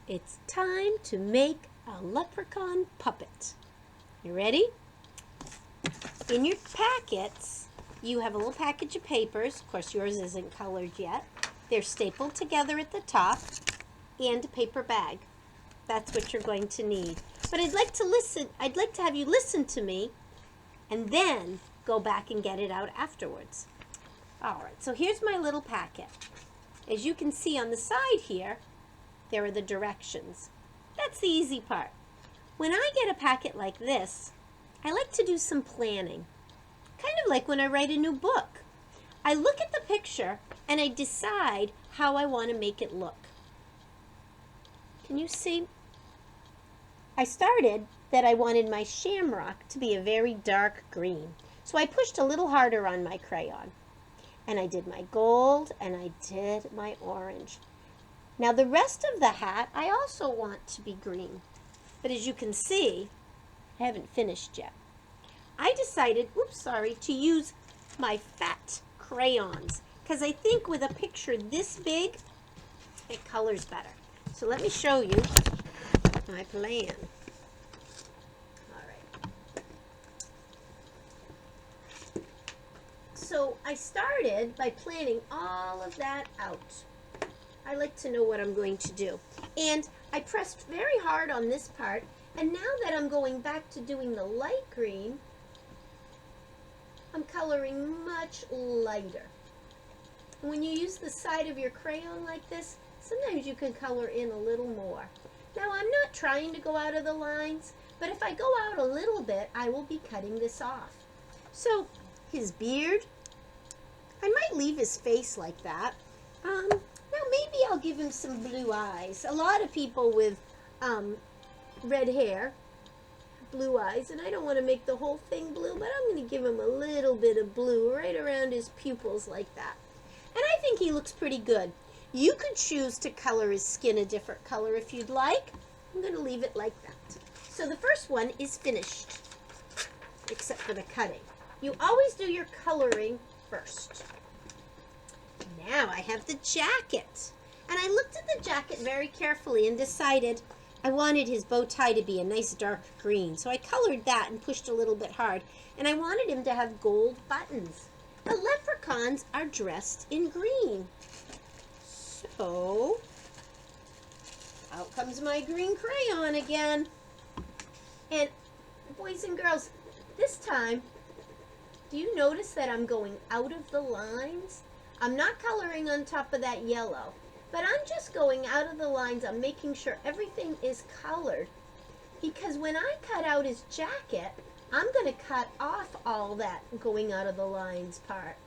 It's time to make a leprechaun puppet. You ready? In your packets, you have a little package of papers. Of course, yours isn't colored yet. They're stapled together at the top, and a paper bag. That's what you're going to need. But I'd like to have you listen to me and then go back and get it out afterwards. All right, so here's my little packet. As you can see on the side here, there are the directions. That's the easy part. When I get a packet like this, I like to do some planning. Kind of like when I write a new book. I look at the picture and I decide how I want to make it look. Can you see? I started that I wanted my shamrock to be a very dark green. So I pushed a little harder on my crayon. And I did my gold and I did my orange. Now the rest of the hat I also want to be green. But as you can see, I haven't finished yet. I decided, to use my fat crayons because I think with a picture this big, it colors better. So let me show you my plan. All right. So I started by planning all of that out. I like to know what I'm going to do. And I pressed very hard on this part, and now that I'm going back to doing the light green, I'm coloring much lighter. When you use the side of your crayon like this, sometimes you can color in a little more. Now I'm not trying to go out of the lines, but if I go out a little bit, I will be cutting this off. So his beard, I might leave his face like that. Now maybe I'll give him some blue eyes. A lot of people with red hair, blue eyes, and I don't want to make the whole thing blue, but I'm going to give him a little bit of blue right around his pupils like that. And I think he looks pretty good. You could choose to color his skin a different color if you'd like. I'm going to leave it like that. So the first one is finished, except for the cutting. You always do your coloring first. Now I have the jacket. And I looked at the jacket very carefully and decided I wanted his bow tie to be a nice dark green. So I colored that and pushed a little bit hard. And I wanted him to have gold buttons. The leprechauns are dressed in green. So out comes my green crayon again. And boys and girls, this time, do you notice that I'm going out of the lines? I'm not coloring on top of that yellow, but I'm just going out of the lines. I'm making sure everything is colored because when I cut out his jacket, I'm going to cut off all that going out of the lines part.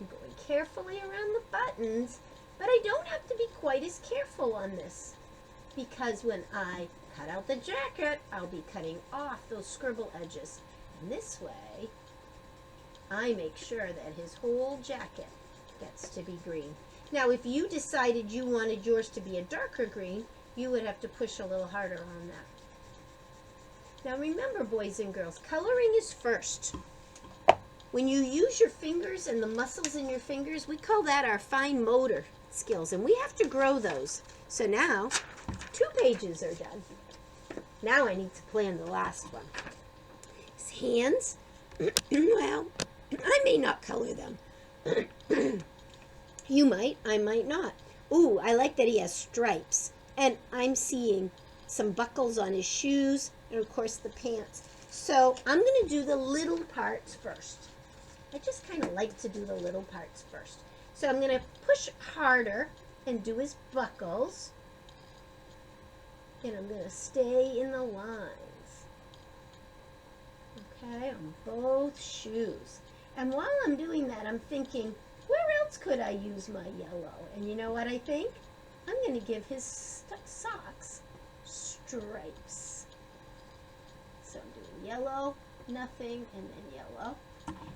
I'm going carefully around the buttons, but I don't have to be quite as careful on this because when I cut out the jacket, I'll be cutting off those scribble edges. And this way, I make sure that his whole jacket gets to be green. Now, if you decided you wanted yours to be a darker green, you would have to push a little harder on that. Now remember, boys and girls, coloring is first. When you use your fingers and the muscles in your fingers, we call that our fine motor skills, and we have to grow those. So now, 2 pages are done. Now I need to plan the last one. His hands, well, I may not color them. You might, I might not. Ooh, I like that he has stripes. And I'm seeing some buckles on his shoes and, of course, the pants. So I'm going to do the little parts first. I just kind of like to do the little parts first. So I'm going to push harder and do his buckles. And I'm going to stay in the lines. Okay, on both shoes. And while I'm doing that, I'm thinking, where else could I use my yellow? And you know what I think? I'm going to give his socks stripes. So I'm doing yellow, nothing, and then yellow.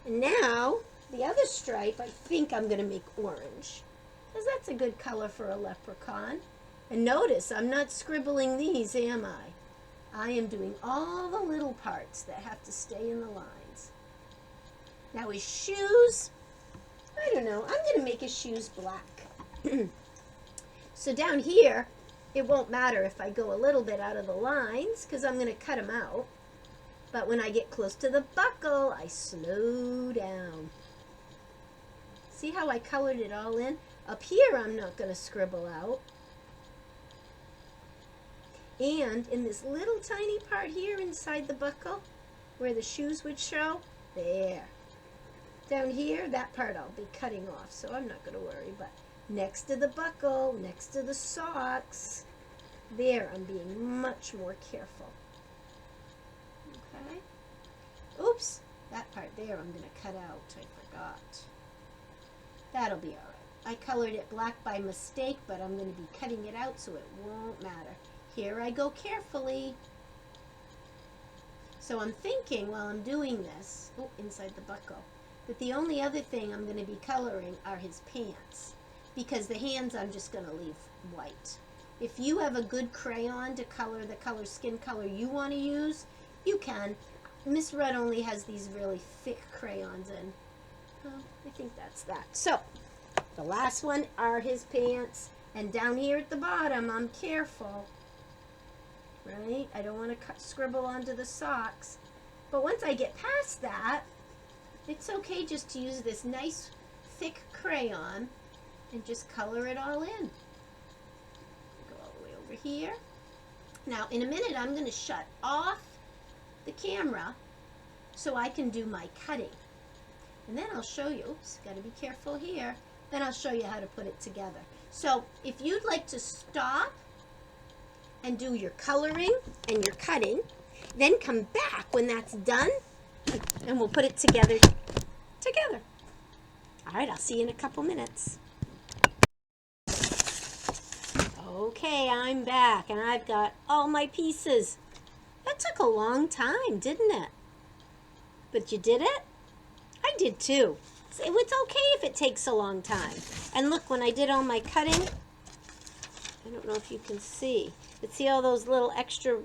And now, the other stripe, I think I'm going to make orange. Because that's a good color for a leprechaun. And notice, I'm not scribbling these, am I? I am doing all the little parts that have to stay in the lines. Now his shoes, I don't know. I'm going to make his shoes black. So down here, it won't matter if I go a little bit out of the lines because I'm going to cut them out. But when I get close to the buckle, I slow down. See how I colored it all in? Up here, I'm not going to scribble out. And in this little tiny part here inside the buckle, where the shoes would show, there. Down here, that part I'll be cutting off, so I'm not going to worry. But next to the buckle, next to the socks, there I'm being much more careful. Okay. Oops, that part there I'm going to cut out. I forgot. That'll be all right. I colored it black by mistake, but I'm going to be cutting it out so it won't matter. Here I go carefully. So I'm thinking while I'm doing this, oh, inside the buckle, that the only other thing I'm going to be coloring are his pants, because the hands I'm just going to leave white. If you have a good crayon to color the skin color you want to use, you can. Miss Red only has these really thick crayons, and I think that's that. So the last one are his pants, and down here at the bottom, I'm careful. Right? I don't want to scribble onto the socks. But once I get past that, it's okay just to use this nice thick crayon and just color it all in. Go all the way over here. Now, in a minute, I'm going to shut off the camera so I can do my cutting. And then I'll show you, oops, got to be careful here, then I'll show you how to put it together. So, if you'd like to stop and do your coloring and your cutting, then come back when that's done and we'll put it together. All right, I'll see you in a couple minutes. Okay, I'm back and I've got all my pieces. That took a long time, didn't it? But you did it? I did too. It's okay if it takes a long time. And look, when I did all my cutting, I don't know if you can see, but see all those little extra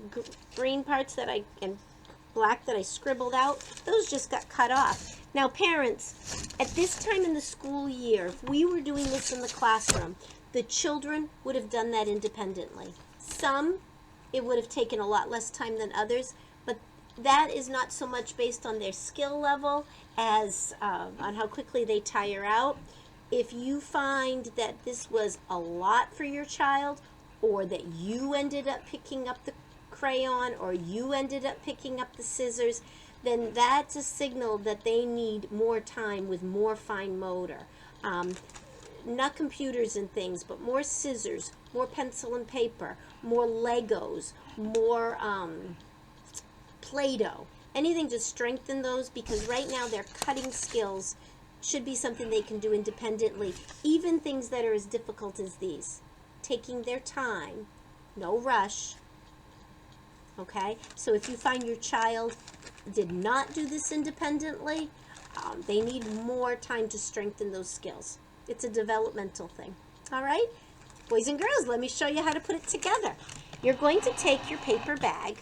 green parts and black that I scribbled out? Those just got cut off. Now parents, at this time in the school year, if we were doing this in the classroom, the children would have done that independently. Some, it would have taken a lot less time than others, but that is not so much based on their skill level as on how quickly they tire out. If you find that this was a lot for your child, or that you ended up picking up the crayon, or you ended up picking up the scissors, then that's a signal that they need more time with more fine motor. Not computers and things, but more scissors, more pencil and paper, more Legos, more Play-Doh. Anything to strengthen those, because right now their cutting skills should be something they can do independently. Even things that are as difficult as these. Taking their time, no rush. Okay? So if you find your child did not do this independently, they need more time to strengthen those skills. It's a developmental thing. All right? Boys and girls, let me show you how to put it together. You're going to take your paper bag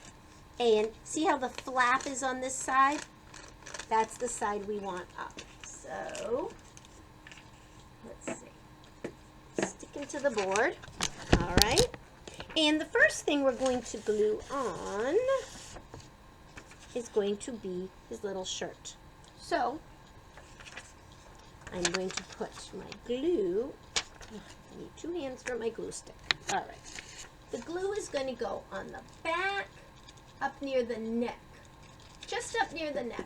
and see how the flap is on this side? That's the side we want up. So, let's see. Stick into the board. All right. And the first thing we're going to glue on is going to be his little shirt. So, I'm going to put my glue. I need 2 hands for my glue stick. All right. The glue is going to go on the back, up near the neck. Just up near the neck.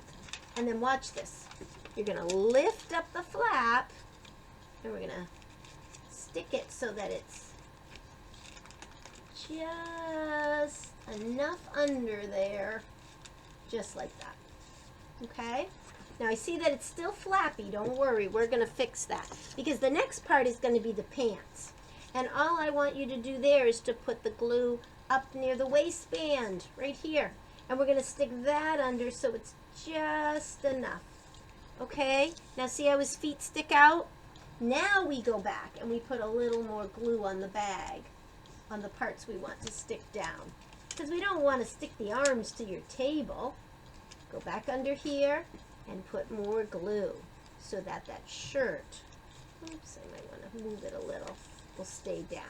And then watch this. You're going to lift up the flap, and we're going to stick it so that it's just enough under there, just like that. Okay? Now I see that it's still flappy. Don't worry, we're going to fix that, because the next part is going to be the pants. And all I want you to do there is to put the glue up near the waistband, right here. And we're going to stick that under so it's just enough. Okay? Now see how his feet stick out? Now we go back and we put a little more glue on the bag, on the parts we want to stick down. Because we don't want to stick the arms to your table. Go back under here and put more glue. so that that shirt, oops, I might want to move it a little, will stay down.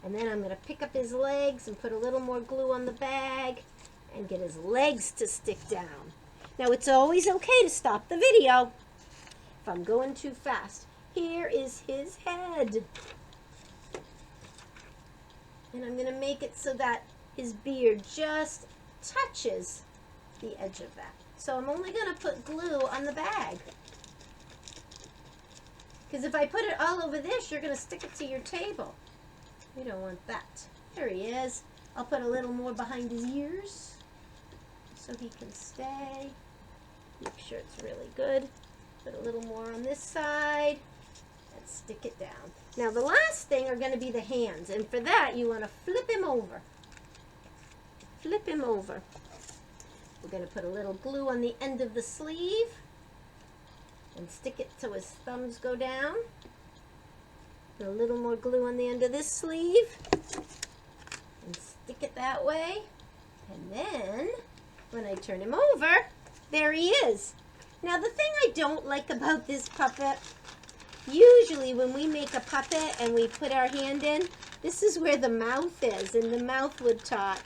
And then I'm going to pick up his legs and put a little more glue on the bag and get his legs to stick down. Now it's always okay to stop the video if I'm going too fast. Here is his head. And I'm going to make it so that his beard just touches the edge of that. So I'm only going to put glue on the bag. Because if I put it all over this, you're going to stick it to your table. We don't want that. There he is. I'll put a little more behind his ears so he can stay. Make sure it's really good. Put a little more on this side and stick it down. Now the last thing are going to be the hands, and for that you want to flip him over. Flip him over. We're going to put a little glue on the end of the sleeve and stick it so his thumbs go down. Put a little more glue on the end of this sleeve and stick it that way. And then when I turn him over, there he is. Now the thing I don't like about this puppet, usually when we make a puppet and we put our hand in, this is where the mouth is, and the mouth would talk.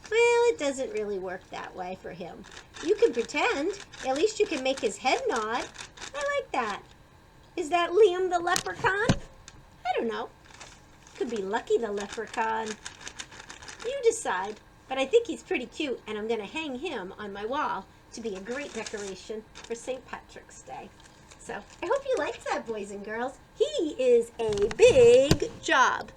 Well, it doesn't really work that way for him. You can pretend. At least you can make his head nod. I like that. Is that Liam the leprechaun? I don't know. Could be Lucky the leprechaun. You decide. But I think he's pretty cute, and I'm going to hang him on my wall to be a great decoration for St. Patrick's Day. So I hope you liked that, boys and girls. He is a big job.